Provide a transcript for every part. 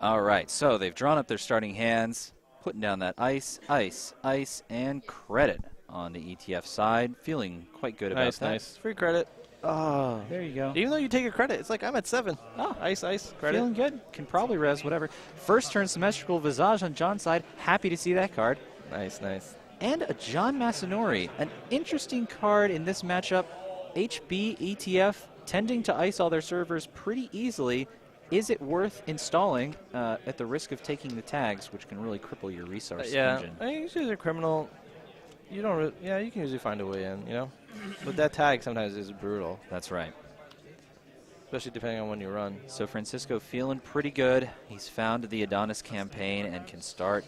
All right, so they've drawn up their starting hands, putting down that ice, ice, ice, and credit on the ETF side. Feeling quite good about that. Nice. Free credit. Oh. There you go. Even though you take a credit, it's like I'm at 7. Oh. Ice, ice, credit. Feeling good. Can probably res, whatever. First turn symmetrical visage on Jon's side. Happy to see that card. Nice, nice. And a Jon Masanori. An interesting card in this matchup. HB ETF tending to ice all their servers pretty easily. Is it worth installing at the risk of taking the tags, which can really cripple your resource engine? I think usually a criminal, you don't really, you can usually find a way in, you know? But that tag sometimes is brutal. That's right. Especially depending on when you run. So Francisco feeling pretty good. He's found the Adonis campaign and can start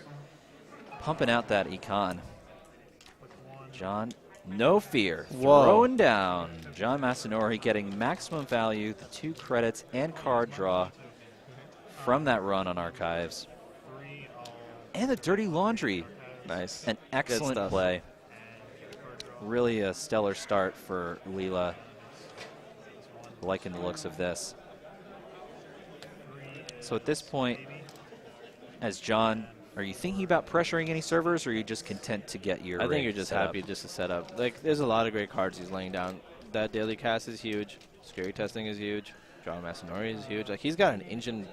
pumping out that econ. Jon, no fear. Throwing down. Jon Masanori getting maximum value, the 2 credits and card draw from that run on Archives. And the Dirty Laundry. Nice. An excellent play. Really a stellar start for Leela. Liking the looks of this. So at this point, as Jon, are you thinking about pressuring any servers, or are you just content to get your I think you're just happy just to set up. Like, there's a lot of great cards he's laying down. That daily cast is huge. Scary testing is huge. Jon Masanori is huge. Like, he's got an engine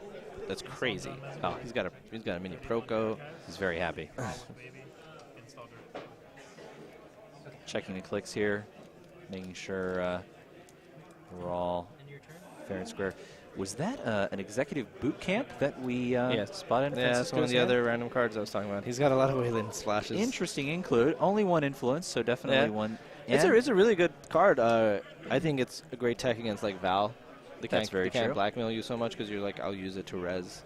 that's crazy. Oh, he's got a mini Proco. He's very happy. Checking the clicks here, making sure we're all fair and square. Was that an executive boot camp that we spotted? Yeah, that's one of the other random cards I was talking about. He's got a lot of Wasteland splashes. Interesting include. Only 1 influence, so definitely one. It's a really good card. I think it's a great tech against like Val. They can't blackmail you so much because you're like, I'll use it to res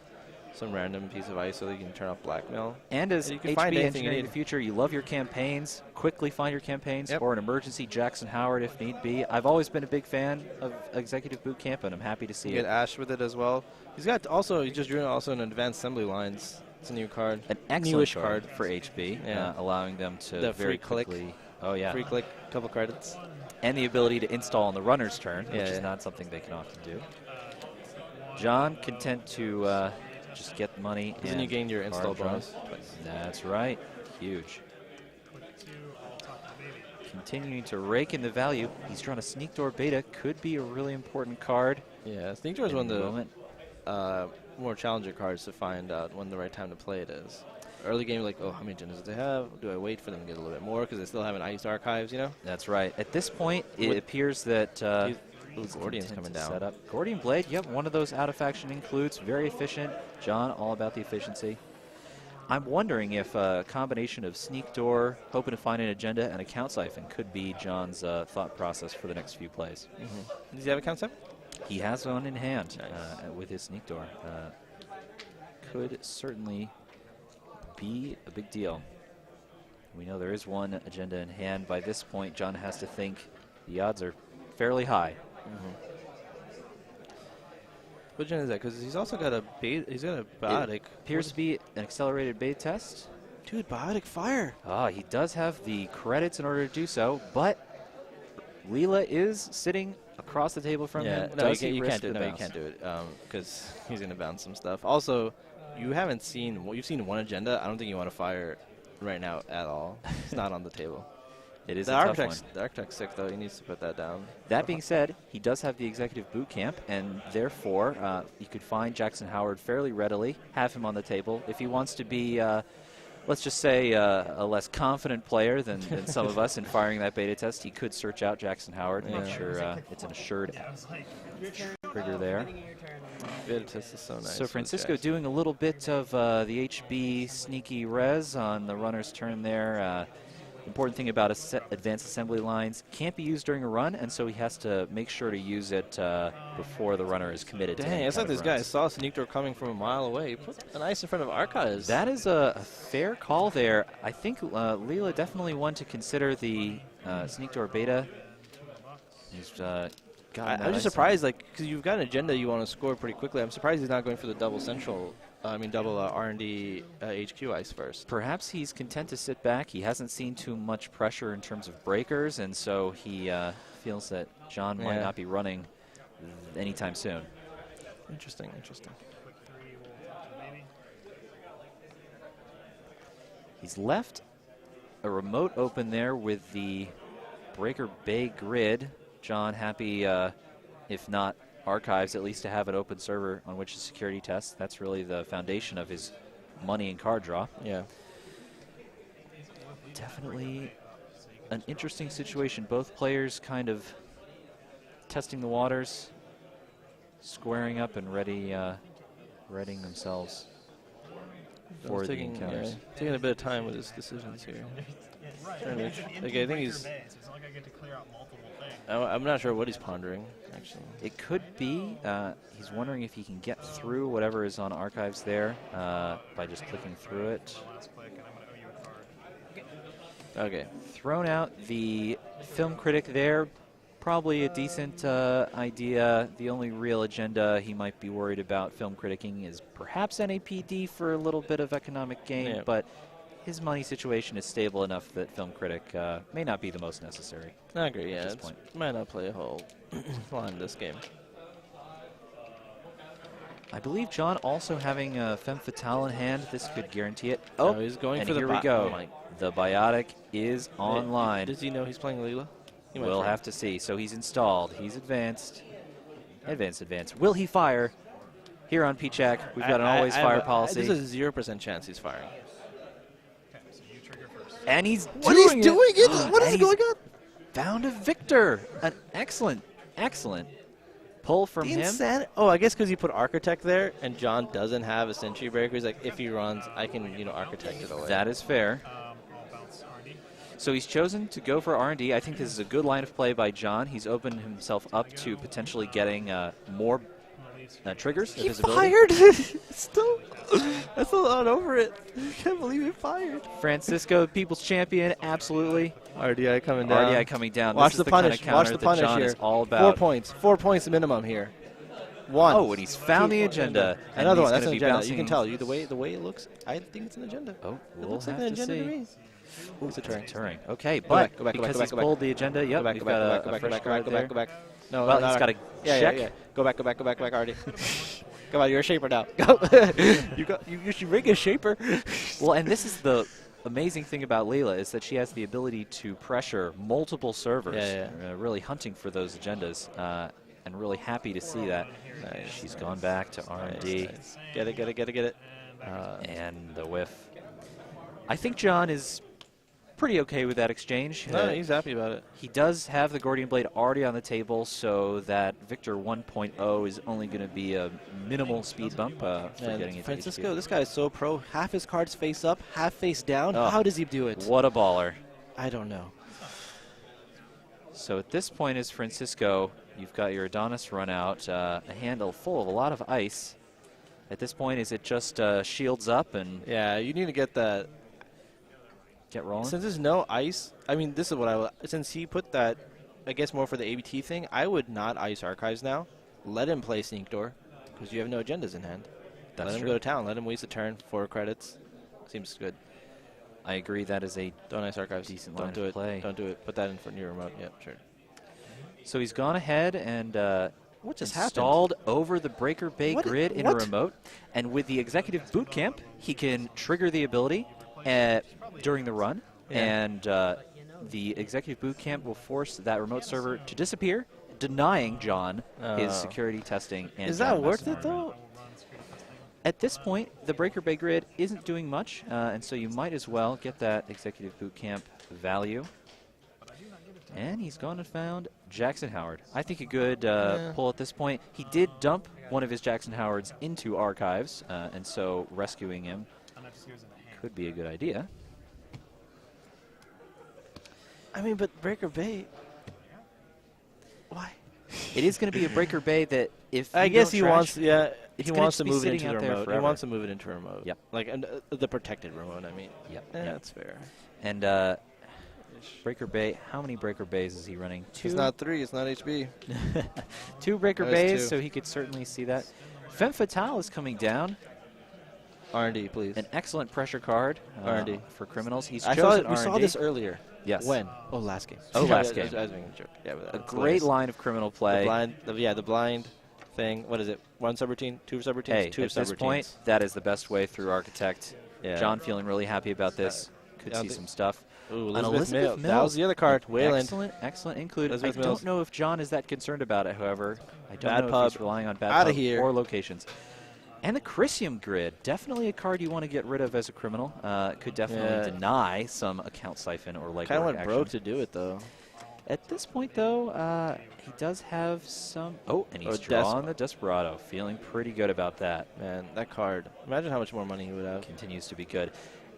some random piece of ice so that you can turn off blackmail. And as you can HB engineering the future, you love your campaigns. Quickly find your campaigns, or an emergency Jackson Howard if need be. I've always been a big fan of Executive Boot Camp, and I'm happy to see you get Ash with it as well. He's got also, he just drew also an Advanced Assembly Lines. It's a new card. An excellent card for HB, allowing them to very quickly. Oh, yeah. Free click, couple credits. And the ability to install on the runner's turn, which is not something they can often do. Jon, content to just get money. And then you gain your install bonus. That's right. Huge. Continuing to rake in the value. He's drawn a Sneak Door Beta. Could be a really important card. Yeah, Sneak Door is one of the more challenging cards to find out when the right time to play it is. Early game, like, oh, how many agendas do they have? Do I wait for them to get a little bit more because they still have an Ice Archives, you know? That's right. At this point, it appears that Gordian's coming down. Set up. Gordian Blade, yep, one of those out-of-faction includes. Very efficient. Jon, all about the efficiency. I'm wondering if a combination of Sneak Door, hoping to find an agenda, and a Count Siphon could be Jon's thought process for the next few plays. Does he have a Count Siphon? He has one in hand with his Sneak Door. Could certainly be a big deal. We know there is one agenda in hand. By this point, Jon has to think the odds are fairly high. What agenda is that? Because he's also got a he's got a biotic. It appears to be an accelerated beta test. Dude, biotic fire. Ah, he does have the credits in order to do so, but Leela is sitting across the table from him. No, you can't do it. No, you can't do it because he's going to bounce some stuff. Also, you've seen one agenda. I don't think you want to fire right now at all. It's not on the table. It is a tough one. The Architect's sick, though. He needs to put that down. That being said, he does have the Executive Boot Camp, and therefore you could find Jackson Howard fairly readily, have him on the table. If he wants to be, let's just say, a less confident player than some of us in firing that beta test, he could search out Jackson Howard and make sure it's an assured trigger there. Beta test is so nice. So Francisco doing a little bit of the HB sneaky res on the runner's turn there. Important thing about advanced assembly lines, can't be used during a run, and so he has to make sure to use it before the runner is committed. Dang, it's like this guy saw Sneak Door coming from a mile away. He put an ice in front of Archives. That is a fair call there. I think Leela definitely one to consider the Sneak Door Beta. He's I'm just surprised, because you've got an agenda you want to score pretty quickly. I'm surprised he's not going for the double central. Double R&D HQ ice first. Perhaps he's content to sit back. He hasn't seen too much pressure in terms of breakers, and so he feels that Jon might not be running anytime soon. Interesting. He's left a remote open there with the Breaker Bay grid. Jon happy, if not archives, at least to have an open server on which to security test. That's really the foundation of his money and card draw. Yeah. Definitely an interesting situation. Both players kind of testing the waters, squaring up and readying themselves for the encounters. Yeah, taking a bit of time with his decisions here. Okay, I think he's. I'm not sure what he's pondering, actually. It could be he's wondering if he can get through whatever is on archives there by just clicking through it. Okay. Thrown out the film critic there. Probably a decent idea. The only real agenda he might be worried about film criticking is perhaps NAPD for a little bit of economic gain, but his money situation is stable enough that film critic may not be the most necessary. I agree, yeah. At this point. Might not play a whole lot in this game. I believe Jon also having a Femme Fatale in hand. This could guarantee it. Oh, he's going for the here we go. Oh, the Biotic is online. Does he know he's playing Leela? We'll have to see. So he's installed. He's advanced. Advanced. Will he fire? Here on PeachHack, we've got an always fire policy. There's a 0% chance he's firing. And he's What is going on? Found a victor. An excellent pull from him. Oh, I guess because he put Architect there, and Jon doesn't have a Sentry Breaker. He's like, if he runs, I can, Architect it away. That is fair. So he's chosen to go for R&D. I think this is a good line of play by Jon. He's opened himself up to potentially getting more triggers. He fired! Still, I'm still not over it. I can't believe he fired. Francisco, People's Champion, absolutely. RDI coming down. RDI coming down. Watch this the is the punish. Kind of Watch the punish Jon here. Is all about. 4 points. 4 points minimum here. 1. Oh, and he's found the agenda. Another one. That's an agenda. You can tell. The way it looks, I think it's an agenda. Oh, it looks like an agenda to me. Ooh, it's a Turing. Okay, Go but back, because he's pulled the agenda, go back. No, well, he's got to check. Yeah. Go back already. Come on, you're a shaper now. You should ring a shaper. Well, and this is the amazing thing about Leela is that she has the ability to pressure multiple servers, really hunting for those agendas, and really happy to see that. She's gone back to R&D. Nice. Get it. And the whiff. I think Jon is pretty okay with that exchange. No, he's happy about it. He does have the Gordian Blade already on the table, so that Victor 1.0 is only going to be a minimal speed bump for getting into Francisco, HQ. this guy is so pro. Half his cards face up, half face down. Oh, how does he do it? What a baller. I don't know. So at this point as Francisco, you've got your Adonis run out, a handle full of a lot of ice. At this point, is it just shields up and... Yeah, you need to get that... Get rolling? Since there's no ice, I mean, this is what I would... Since he put that, I guess more for the ABT thing, I would not ice Archives now. Let him play Sneak Door, because you have no agendas in hand. Let him go to town. Let him waste a turn, 4 credits. Seems good. I agree. That is a Don't ice Archives. Decent Don't line do of it. play. Don't do it. Put that in front of your remote. Yep, sure. So he's gone ahead and what just installed over the Breaker Bay grid in a remote. And with the Executive Bootcamp, he can trigger the ability during the run. Yeah. And the Executive Bootcamp will force that remote server to disappear, denying Jon his security testing. And is that worth it, though? At this point, the Breaker Bay grid isn't doing much, and so you might as well get that Executive Bootcamp value. And he's gone and found Jackson Howard. I think a good pull at this point. He did dump one of his Jackson Howards into Archives, and so rescuing him could be a good idea. I mean, but Breaker Bay... Why? It is going to be a Breaker Bay that if I guess he wants, he wants to move it into the remote. He wants to move it into a remote. Yep. Like the protected remote, I mean. Yep. That's fair. And Breaker Bay, how many Breaker Bays is he running? 2? It's not 3, it's not HB. 2 Breaker Bays, so he could certainly see that. Femme Fatale is coming down. R&D, please. An excellent pressure card R&D for criminals. He's we saw this earlier. Yes. When? Oh, last game. Oh, last game. I was making a joke. Yeah, but a great line of criminal play. The blind thing. What is it? 1 subroutine, 2 subroutines, hey, 2 at subroutines. This point, that is the best way through Architect. Yeah. Jon feeling really happy about this. could see some stuff. Ooh, An Elizabeth Mill. That was the other card. Wayland. Excellent include. I Elizabeth don't Mills. know if Jon is that concerned about it, however. I don't Bad know pub. if he's relying on bad Outta pub here. or locations. And the Chrysium Grid, definitely a card you want to get rid of as a criminal. Could definitely deny some account siphon or legwork Kind of went action. broke to do it, though. At this point, though, he does have some... Oh, and he's drawn the Desperado. Feeling pretty good about that. Man, that card. Imagine how much more money he would have. Continues to be good.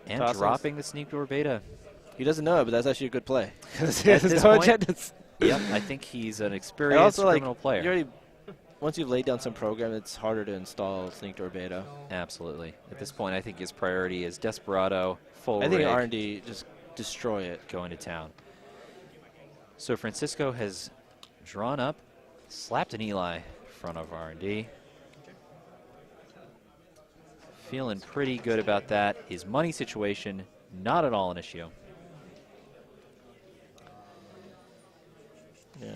And Tossings. dropping the Sneak Door Beta. He doesn't know it, but that's actually a good play. At this point, yep, I think he's an experienced criminal player. You already, once you've laid down some program, it's harder to install Sneak Door Beta. Absolutely. At this point, I think his priority is Desperado, full rig. I think R&D, just destroy it. Going to town. So Francisco has drawn up, slapped an Eli in front of R&D. Feeling pretty good about that. His money situation, not at all an issue. Yeah.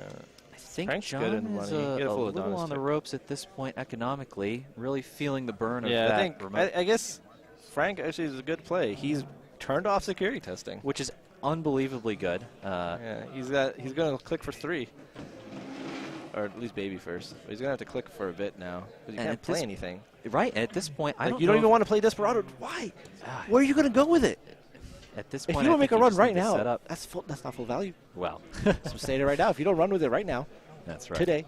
I think Frank's Jon good in is money. a little on the ropes at this point economically, really feeling the burn of yeah, that remote. I guess Frank actually is a good play. He's turned off security testing, which is unbelievably good. Yeah, he's going to click for 3. Or at least baby first. But he's going to have to click for a bit now. Because you can't play anything. Right, and at this point, I don't you don't even want to play Desperado. Why? Where are you going to go with it? At this point, if you don't make a run right now, that's not full value. Well, so say it right now. If you don't run with it right now, that's right. Today,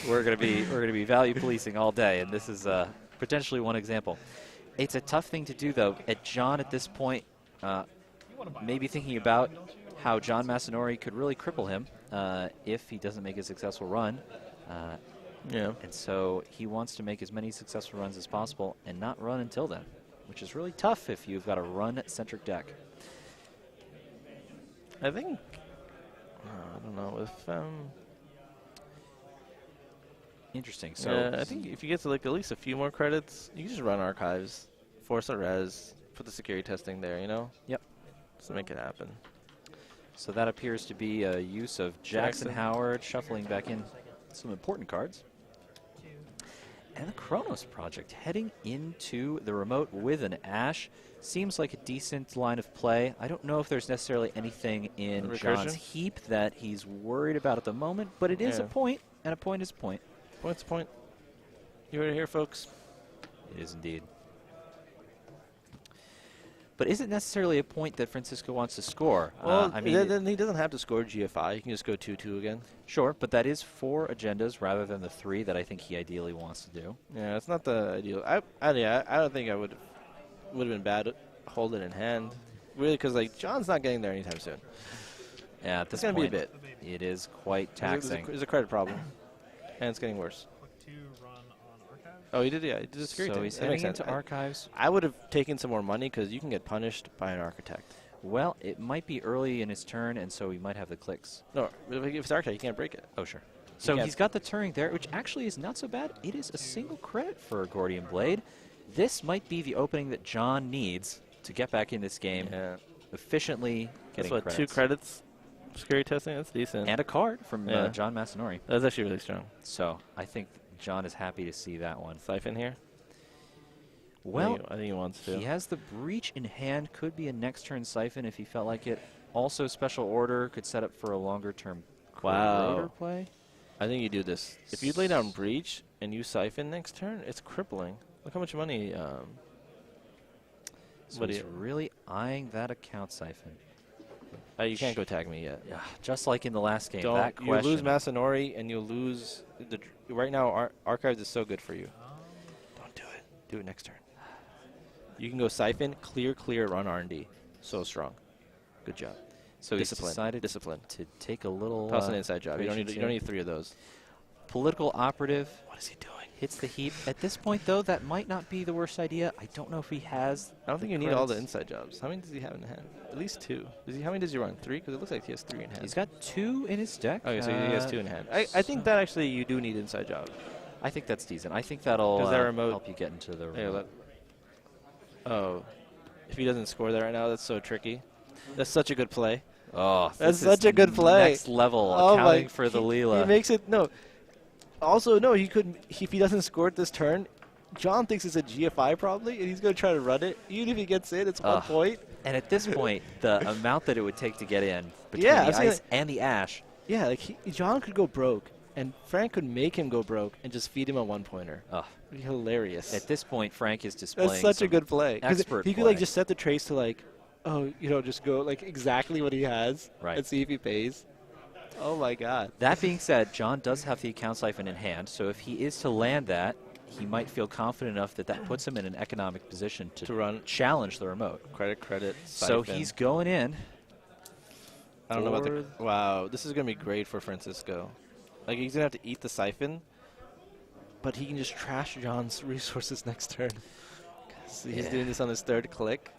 we're gonna be value policing all day, and this is potentially one example. It's a tough thing to do, though. At Jon, at this point, maybe thinking about how Jon Masanori could really cripple him if he doesn't make a successful run. Yeah. And so he wants to make as many successful runs as possible and not run until then, which is really tough if you've got a run-centric deck. I think, I don't know, if... Interesting. So yeah, I think if you get to like at least a few more credits, you can just run archives, force a res, put the security testing there, you know? Yep. Just to make it happen. So that appears to be a use of Jackson Howard, shuffling back in some important cards. And the Kronos Project heading into the remote with an Ash. Seems like a decent line of play. I don't know if there's necessarily anything in Jon's heap that he's worried about at the moment, but it is a point, and a point is a point. Point's a point. You heard it here, folks. It is indeed. But is it necessarily a point that Francisco wants to score? Well, I mean, then he doesn't have to score GFI. He can just go 2-2 again. Sure, but that is 4 agendas rather than the 3 that I think he ideally wants to do. Yeah, it's not the ideal. I don't think I would have been bad holding it in hand. Really, because like Jon's not getting there anytime soon. Yeah, at this point, be a bit. It is quite taxing. There's a credit problem, and it's getting worse. Oh, he did, yeah. He did a security. So he's heading into archives. I would have taken some more money because you can get punished by an architect. Well, it might be early in his turn, and so he might have the clicks. No, if it's architect, you can't break it. Oh, sure. So he's got the turning there, which actually is not so bad. It is a single credit for Gordian Blade. This might be the opening that Jon needs to get back in this game efficiently. That's what, 2 credits? Security testing? That's decent. And a card from Jon Masanori. That's actually really strong. So I think Jon is happy to see that one. Siphon here? Well, I think he wants to. He has the Breach in hand. Could be a next turn Siphon if he felt like it. Also, Special Order could set up for a longer term Creator play. I think you do this. If you lay down Breach and you Siphon next turn, it's crippling. Look how much money. So he's really eyeing that account Siphon. You can't go tag me yet. Yeah, just like in the last game. Don't, that question. You lose Masanori and you'll lose the. Right now, Archives is so good for you. Don't do it. Do it next turn. You can go Siphon, clear, run R&D. So strong. Good job. So he's decided to take a little. Toss an inside job. You don't need 3 of those. Political operative. What is he doing? Hits the heap. At this point, though, that might not be the worst idea. I don't know if he has. I don't think you need all the inside jobs. How many does he have in hand? At least 2. How many does he run? 3? Because it looks like he has 3 in hand. He's got 2 in his deck. Okay, so he has 2 in hand. I think that actually you do need inside job. I think that's decent. I think that'll help you get into the remote. If he doesn't score that right now, that's so tricky. That's such a good play. Oh, that's such a good play. Next level, accounting for the Leela. He makes it, no. Also, no, he couldn't. If he doesn't score it this turn, Jon thinks it's a GFI probably, and he's going to try to run it. Even if he gets in, it's 1 point. And at this point, the amount that it would take to get in between Yeah, the ice and the ash. Yeah, like Jon could go broke, and Frank could make him go broke and just feed him a one-pointer. Ugh. It'd be hilarious. At this point, Frank is displaying That's such a good play. Expert he could play. like just set the trace to like, oh, just go like exactly what he has and see if he pays. Oh my God. That being said, Jon does have the account siphon in hand, so if he is to land that, he might feel confident enough that that puts him in an economic position to run challenge the remote. Credit. So siphon. he's going in. I don't know about the. Wow, this is gonna be great for Francisco. Like he's gonna have to eat the siphon, but he can just trash Jon's resources next turn. He's doing this on his third click.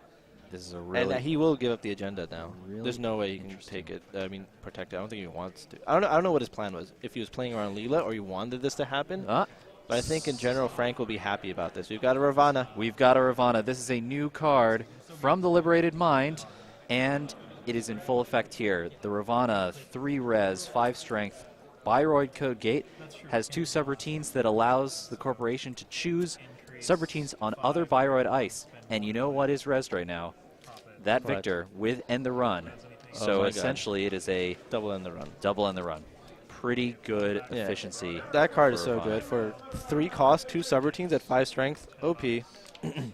This is a really. And he will give up the agenda now. Really There's no way he can take it. I mean, protect it. I don't think he wants to. I don't know what his plan was. If he was playing around Leela or he wanted this to happen. But I think in general, Frank will be happy about this. We've got a Ravana. We've got a Ravana. This is a new card from the Liberated Mind, and it is in full effect here. The Ravana, 3 res, 5 strength, Bioroid code gate, has 2 subroutines that allows the corporation to choose subroutines on other Bioroid ice. And you know what is resed right now? That Victor with End the Run. So essentially it is a double end the run. Double end the run. Pretty good efficiency. That card is so good for 3 cost, 2 subroutines at 5 strength. OP.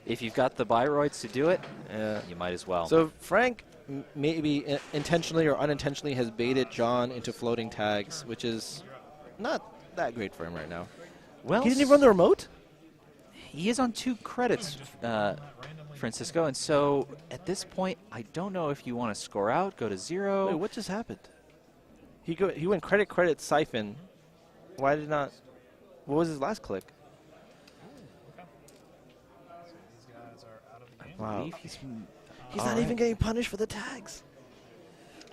If you've got the Bioroids to do it, you might as well. So Frank maybe intentionally or unintentionally has baited Jon into floating tags, which is not that great for him right now. Well, he didn't even run the remote? He is on 2 credits, Francisco, and so at this point, I don't know if you want to score out, go to 0. Wait, what just happened? He went credit, siphon. Why did not? What was his last click? Wow. He's not even getting punished for the tags.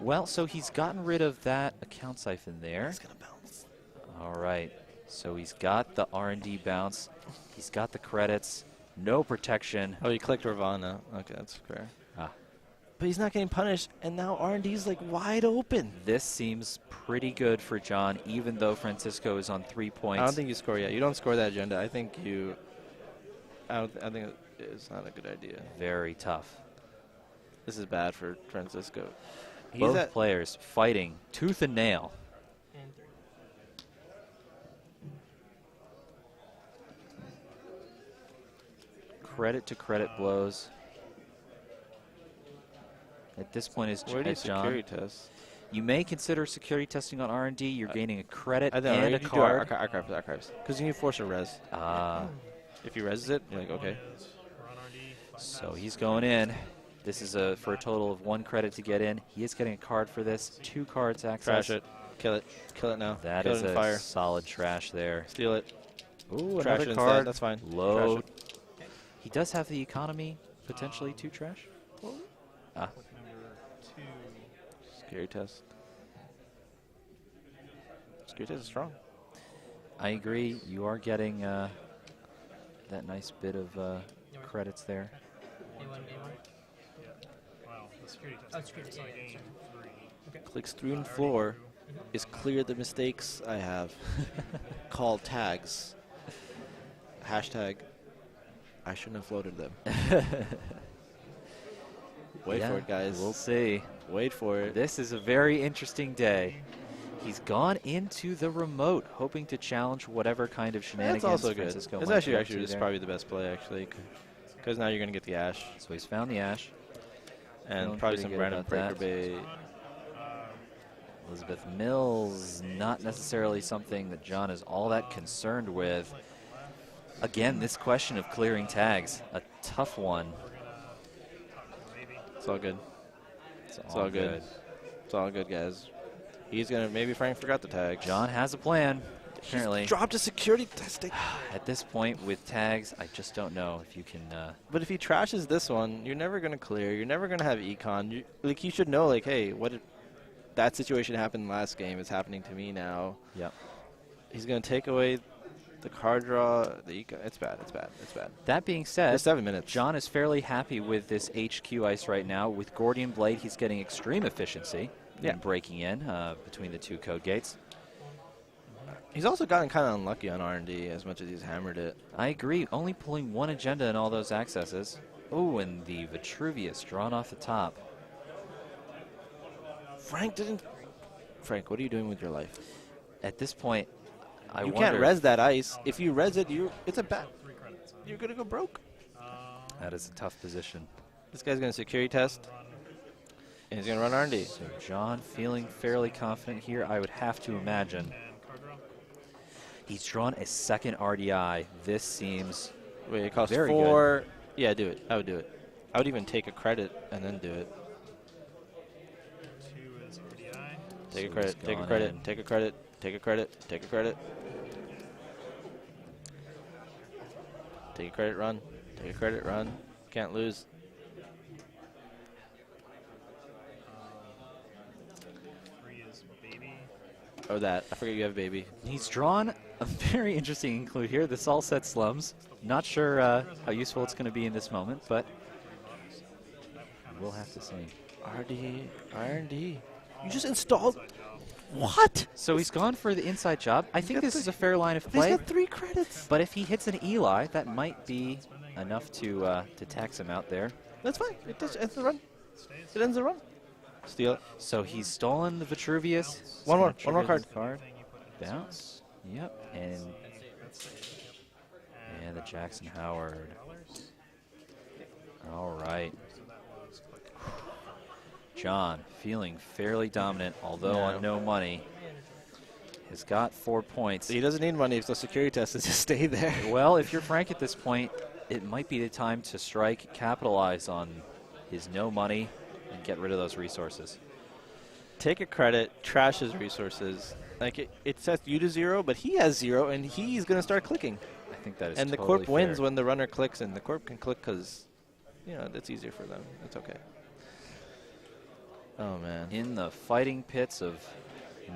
Well, so he's gotten rid of that account siphon there. He's going to bounce. All right. So he's got the R&D bounce. He's got the credits. No protection. Oh, he clicked Ravana. Okay, that's fair. But he's not getting punished, and now R&D's like wide open. This seems pretty good for Jon, even though Francisco is on 3 points. I don't think you score yet. You don't score that agenda. I think I think it's not a good idea. Very tough. This is bad for Francisco. Both players fighting tooth and nail. Credit to credit blows. At this point, is Where do you Jon. security test? You may consider security testing on R&D. You're gaining a credit and a card. Archives. Because you can force a res. If he reses it, you're like, okay. So he's going in. This is for a total of 1 credit to get in. He is getting a card for this. 2 cards access. Trash it. Kill it. Kill it now. That Kill is it in a fire. solid trash there. Steal it. Ooh, trash another it card. Instead. That's fine. Low. He does have the economy potentially to trash. Scary test. Scary test is strong. I agree. You are getting that nice bit of credits there. Clicks through and floor is clear the mistakes I have. Called tags. Hashtag I shouldn't have floated them. Wait for it, guys. We'll see. Wait for it. This is a very interesting day. He's gone into the remote, hoping to challenge whatever kind of shenanigans That's also Francisco good. might It's be up actually to this is there. probably the best play, actually. Because now you're going to get the Ash. So he's found the Ash. And probably some random breaker bait. Elizabeth Mills, not necessarily something that Jon is all that concerned with. Again, this question of clearing tags, a tough one. It's all good. It's all good. It's all good, guys. He's going to, maybe Frank forgot the tag. Jon has a plan, apparently. He's dropped a security testing. At this point, with tags, I just don't know if you can... But if he trashes this one, you're never going to clear. You're never going to have econ. You should know, like, hey, that situation happened last game. It's happening to me now. Yep. He's going to take away the card draw, the econ. It's bad. It's bad. It's bad. That being said, for 7 minutes. Jon is fairly happy with this HQ ice right now. With Gordian Blade, he's getting extreme efficiency in breaking in between the 2 code gates. He's also gotten kind of unlucky on R&D as much as he's hammered it. I agree. Only pulling 1 agenda in all those accesses. Oh, and the Vitruvius drawn off the top. Frank didn't. Frank, what are you doing with your life? At this point, I You wonder can't res that ice. If you res it, it's a bad. You're gonna go broke. that is a tough position. This guy's gonna security test, and he's gonna run R&D. So John feeling fairly confident here, I would have to imagine. He's drawn a second RDI. This seems Wait, it costs very 4. Yeah, do it. I would do it. I would even take a credit and then do it. 2 is RDI. Take a So credit. he's Take a gone credit. in. Take a credit. Take a credit. Take a credit. Take a credit. Run. Take a credit. Run. Can't lose. 3 is baby. Oh, that. I forget you have baby. He's drawn a very interesting include here. This all set slums. Not sure how useful it's going to be in this moment, but we'll have to see. R&D. You just installed. What? So he's gone for the inside job. I think got this three- is a fair line of He's play. got 3 credits. But if he hits an Eli, that might be enough to tax him out there. That's fine. It ends the run. It ends the run. Steal it. So he's stolen the Vitruvius. He's One more. gonna One more trigger card. this Bounce. Yep. And the Jackson Howard. All right. John feeling fairly dominant, although Yeah. on no money. Has got 4 points. He doesn't need money if the security test is just stay there. Well, if you're Frank at this point, it might be the time to strike, capitalize on his no money, and get rid of those resources. Take a credit, trash his resources. Like it sets you to 0, but he has 0, and he's going to start clicking. I think that is And the totally corp wins fair. when the runner clicks, and the corp can click because, that's easier for them. It's okay. Oh, man. In the fighting pits of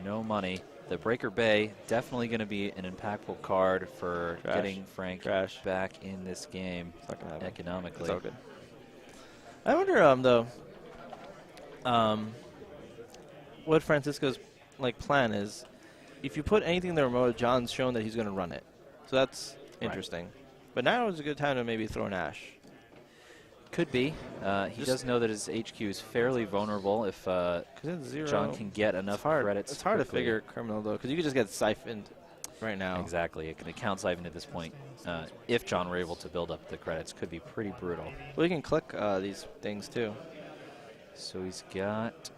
no money, the Breaker Bay definitely going to be an impactful card for Trash. getting Frank Trash. back in this game It's not going to happen. economically. It's all good. I wonder, though, what Francisco's plan is. If you put anything in the remote, John's shown that he's going to run it. So that's interesting. But now is a good time to maybe throw an Ash. Could be. He does know that his HQ is fairly vulnerable if It's 0. John can get enough credits. It's hard to quickly. figure criminal, though, because you could just get siphoned right now. Exactly. It can account siphon at this point. If John were able to build up the credits, could be pretty brutal. Well, you can click these things, too. So he's got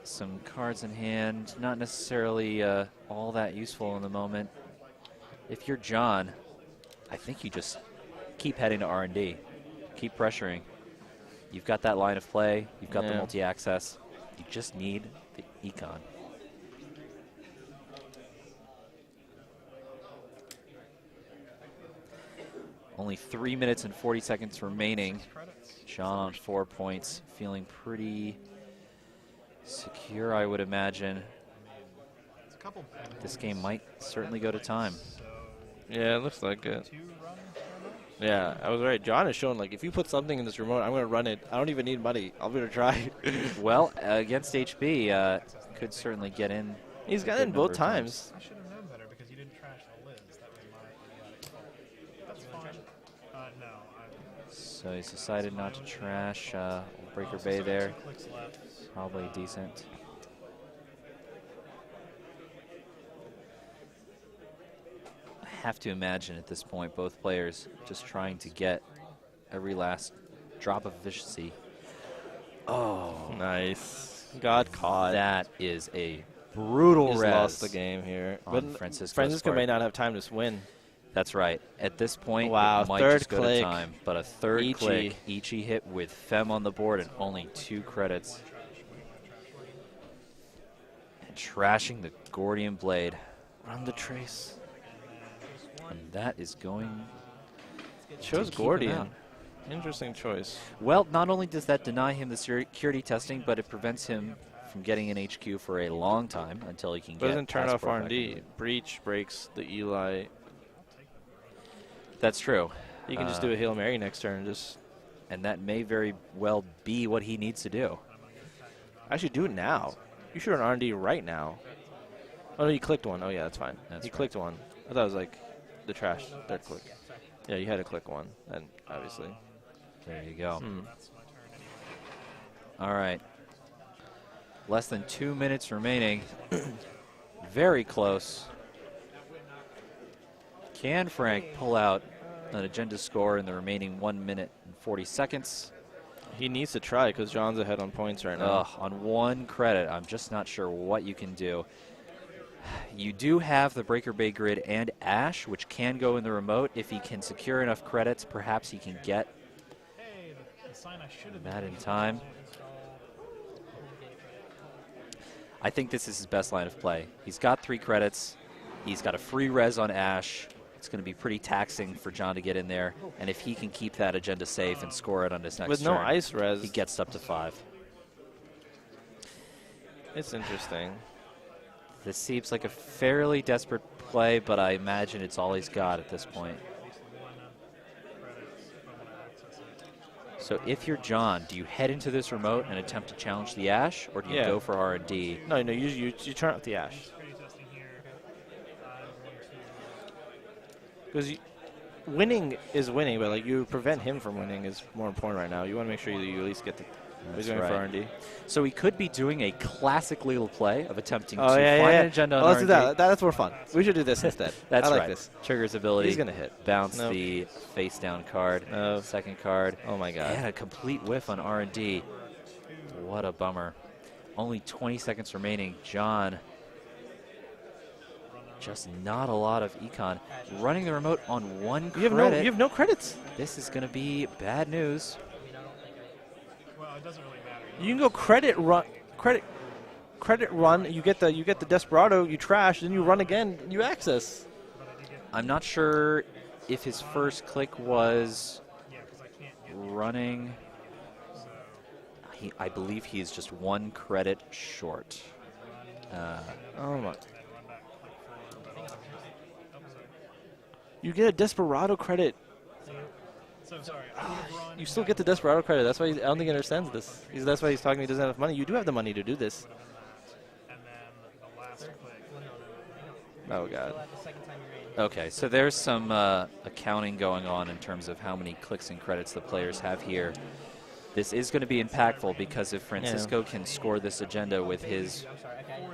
some cards in hand, not necessarily all that useful in the moment. If you're John, I think you just keep heading to R&D. Keep pressuring. You've got that line of play. You've got the multi-access. You just need the econ. Only 3 minutes and 40 seconds remaining. John on 4 points, feeling pretty secure, I would imagine. This game might certainly go to time. Yeah, it looks like it. 2 runs. Yeah, I was right. John is showing, if you put something in this remote, I'm going to run it. I don't even need money. I'm going to try. Well, against HB, could certainly get in. He's a got good in both number of times. I should have known better because you didn't trash the Liz. That was my idiotic fault. That's fine. No. So he's decided not to trash Breaker Bay there. 2 clicks left. Probably decent. I have to imagine at this point both players just trying to get every last drop of efficiency. Oh, Nice. Got caught. that is a brutal He's res. lost the game here. on But Francisco's Francisco part. may not have time to win. That's right. At this point, Wow, it might third just go to click. time. But a third Ichi. click, Ichi hit with Fem on the board and only 2 credits. And trashing the Gordian Blade. Run the trace. And that is going... Chose keep him Gordian. out. Interesting choice. Well, not only does that deny him the security testing, but it prevents him from getting an HQ for a long time until he can get Doesn't turn off passport back R&D. in. Breach breaks the Eli. That's true. You can just do a Hail Mary next turn. And that may very well be what he needs to do. Actually, do it now. You should run R&D right now. Oh, no, you clicked one. Oh, yeah, that's fine. That's he right. clicked one. I thought it was the trash third click. Yeah, you had to click one, and obviously. There you go. That's my turn anyway. All right. Less than 2 minutes remaining. Very close. Can Frank pull out an agenda score in the remaining 1 minute and 40 seconds? He needs to try because John's ahead on points right now. On 1 credit, I'm just not sure what you can do. You do have the Breaker Bay Grid and Ash, which can go in the remote. If he can secure enough credits, perhaps he can get Hey, the sign I should have that in time. I think this is his best line of play. He's got 3 credits. He's got a free res on Ash. It's going to be pretty taxing for John to get in there. And if he can keep that agenda safe and score it on his next With turn, no ice res, he gets up to 5. it's interesting. This seems like a fairly desperate play, but I imagine it's all he's got at this point. So if you're John, do you head into this remote and attempt to challenge the Ash, or do you Yeah. go for R&D? No, you turn up the Ash. testing here. I'm going to Because winning is winning, but like you prevent him from winning is more important right now. You want to make sure you at least get the. He's going for R&D. So he could be doing a classic Leela play of attempting Oh, to yeah, find yeah. an agenda on Oh, let's do R&D. that. That's more fun. We should do this instead. That's I like right. this. Triggers ability. He's going to hit. Bounce Nope. the face down card. No. Second card. Oh, my God. And a complete whiff on R&D. What a bummer. Only 20 seconds remaining. John, just not a lot of econ. Running the remote on 1 You credit. have no credits. This is going to be bad news. well, it doesn't really matter. You can go credit run. You get the Desperado. You trash. Then you run again. You access. I'm not sure if his first click was Yeah, because I can't get running. so I believe he's just 1 credit short. Oh my. You get a Desperado credit. so sorry. I would have run. You still get the Desperado credit. That's why I don't think he understands this. That's why he's talking. He doesn't have enough money. You do have the money to do this. And then the last click. Oh God. Okay, so there's some accounting going on in terms of how many clicks and credits the players have here. This is going to be impactful because if Francisco can score this agenda with his... Or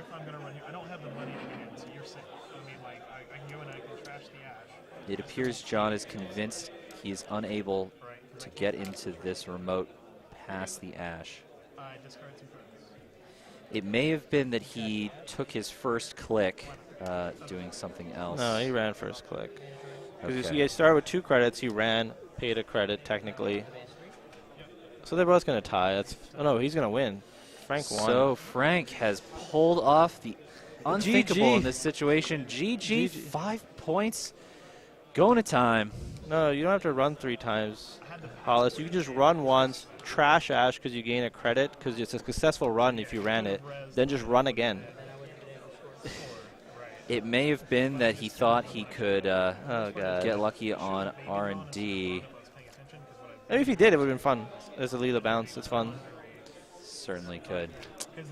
if I'm going to run here, I don't have the money to do it. So you're saying, I mean, like, I can go and I can trash the Ash. It appears John is convinced he is unable to get into this remote past the Ash. I discard some credits. It may have been that he took his first click doing something else. No, he ran first click. Because Okay. he started with 2 credits. He ran, paid a credit technically. So they're both going to tie. Oh no, he's going to win. Frank won. So Frank has pulled off the unthinkable GG. in this situation. GG, 5 points. Going to time. No, you don't have to run 3 times, Hollis. You can just run once, trash Ash because you gain a credit because it's a successful run if you ran it. Then just run again. It may have been that he thought he could Oh God. get lucky on R&D. Maybe if he did, it would have been fun. There's a Leela bounce. It's fun. Certainly could.